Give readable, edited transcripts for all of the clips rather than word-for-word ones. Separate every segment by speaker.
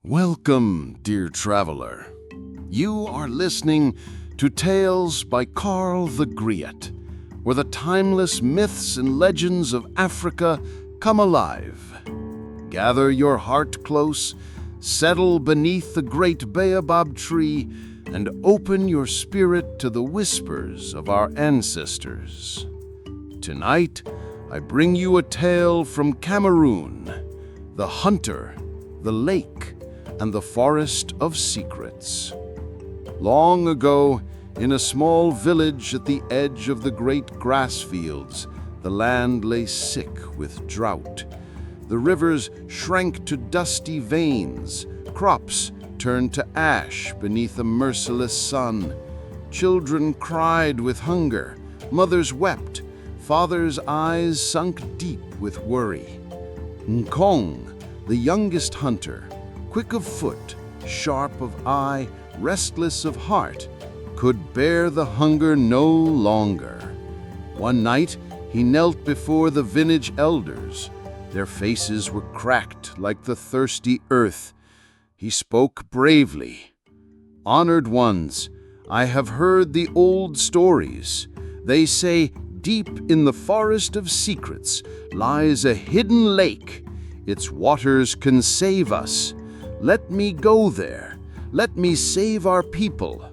Speaker 1: Welcome, dear traveler. You are listening to Tales by Carl the Griot, where the timeless myths and legends of Africa come alive. Gather your heart close, settle beneath the great Baobab tree, and open your spirit to the whispers of our ancestors. Tonight, I bring you a tale from Cameroon, the hunter, the lake, and the forest of secrets. Long ago, in a small village at the edge of the great grass fields, the land lay sick with drought. The rivers shrank to dusty veins, crops turned to ash beneath a merciless sun. Children cried with hunger, mothers wept, fathers' eyes sunk deep with worry. Nkong, the youngest hunter, quick of foot, sharp of eye, restless of heart, could bear the hunger no longer. One night, he knelt before the village elders. Their faces were cracked like the thirsty earth. He spoke bravely. "Honored ones, I have heard the old stories. They say deep in the forest of secrets lies a hidden lake. Its waters can save us. Let me go there. Let me save our people."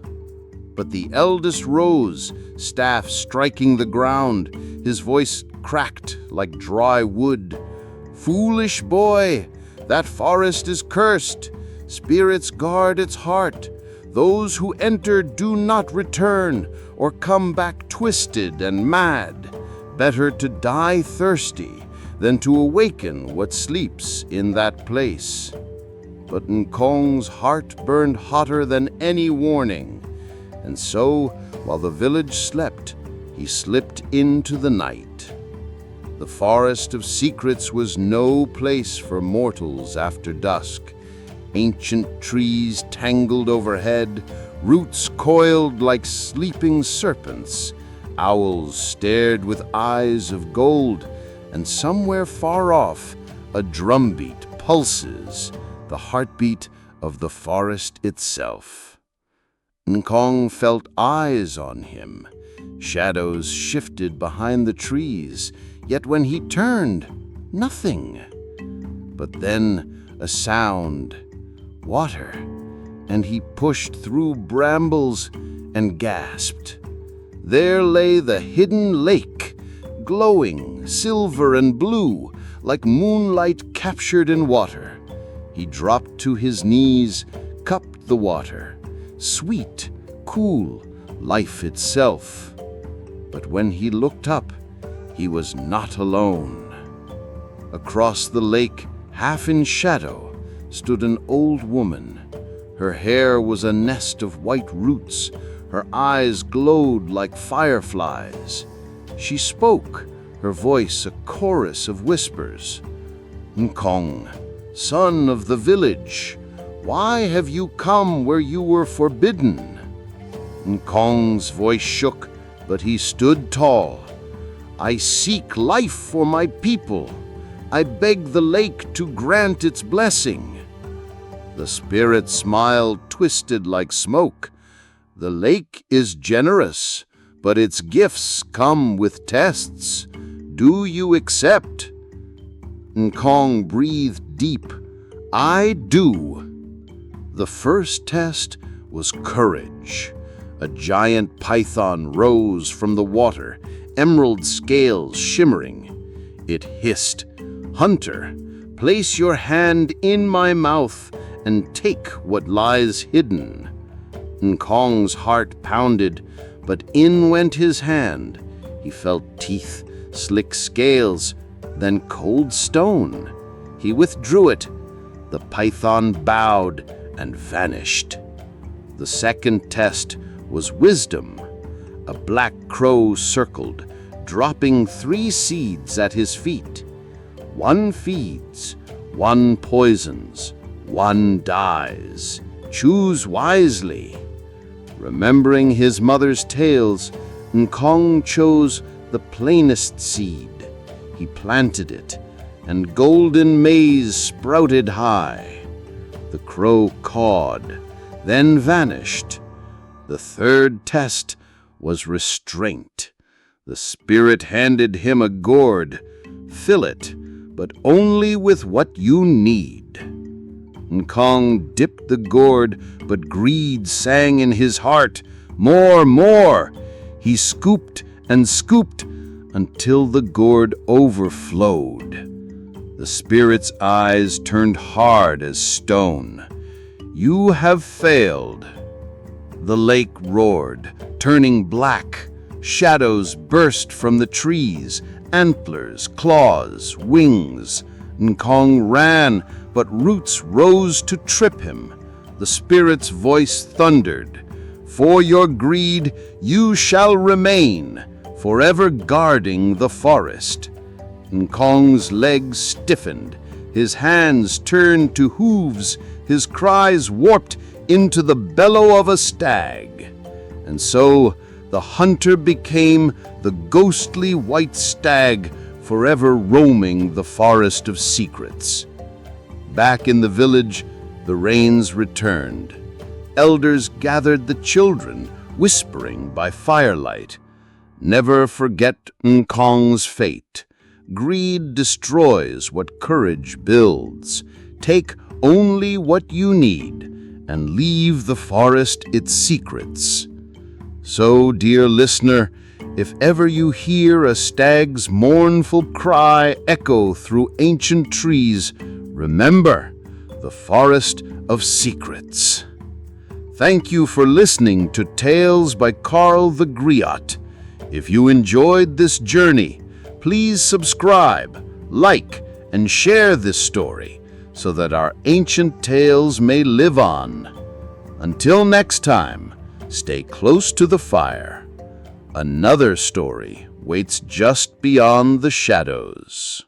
Speaker 1: But the eldest rose, staff striking the ground, his voice cracked like dry wood. "Foolish boy, that forest is cursed. Spirits guard its heart. Those who enter do not return or come back twisted and mad. Better to die thirsty than to awaken what sleeps in that place." But Nkong's heart burned hotter than any warning, and so, while the village slept, he slipped into the night. The forest of secrets was no place for mortals after dusk. Ancient trees tangled overhead, roots coiled like sleeping serpents, owls stared with eyes of gold, and somewhere far off, a drumbeat pulses, the heartbeat of the forest itself. Nkong felt eyes on him. Shadows shifted behind the trees, yet when he turned, nothing. But then a sound, water, and he pushed through brambles and gasped. There lay the hidden lake, glowing silver and blue, like moonlight captured in water. He dropped to his knees, cupped the water, sweet, cool, life itself. But when he looked up, he was not alone. Across the lake, half in shadow, stood an old woman. Her hair was a nest of white roots. Her eyes glowed like fireflies. She spoke, her voice a chorus of whispers. "Nkong, son of the village, why have you come where you were forbidden?" Nkong's voice shook, but he stood tall. "I seek life for my people. I beg the lake to grant its blessing." The spirit smiled, twisted like smoke. "The lake is generous, but its gifts come with tests. Do you accept?" Nkong breathed deep. "I do." The first test was courage. A giant python rose from the water, emerald scales shimmering. It hissed, "Hunter, place your hand in my mouth and take what lies hidden." Nkong's heart pounded, but in went his hand. He felt teeth, slick scales, then cold stone. He withdrew it. The python bowed and vanished. The second test was wisdom. A black crow circled, dropping 3 seeds at his feet. One feeds, one poisons, one dies. Choose wisely. Remembering his mother's tales, Nkong chose the plainest seed. He planted it, and golden maize sprouted high. The crow cawed, then vanished. The third test was restraint. The spirit handed him a gourd. Fill it, but only with what you need. Nkong dipped the gourd, but greed sang in his heart, "More, more!" He scooped and scooped until the gourd overflowed. The spirit's eyes turned hard as stone. "You have failed." The lake roared, turning black. Shadows burst from the trees, antlers, claws, wings. Nkong ran, but roots rose to trip him. The spirit's voice thundered, "For your greed you shall remain, forever guarding the forest." Nkong's legs stiffened, his hands turned to hooves, his cries warped into the bellow of a stag. And so the hunter became the ghostly white stag, forever roaming the forest of secrets. Back in the village, the rains returned. Elders gathered the children, whispering by firelight, "Never forget Nkong's fate. Greed destroys what courage builds. Take only what you need, and leave the forest its secrets." So, dear listener, if ever you hear a stag's mournful cry echo through ancient trees, remember the forest of secrets. Thank you for listening to Tales by Carl the Griot. If you enjoyed this journey, please subscribe, like, and share this story so that our ancient tales may live on. Until next time, stay close to the fire. Another story waits just beyond the shadows.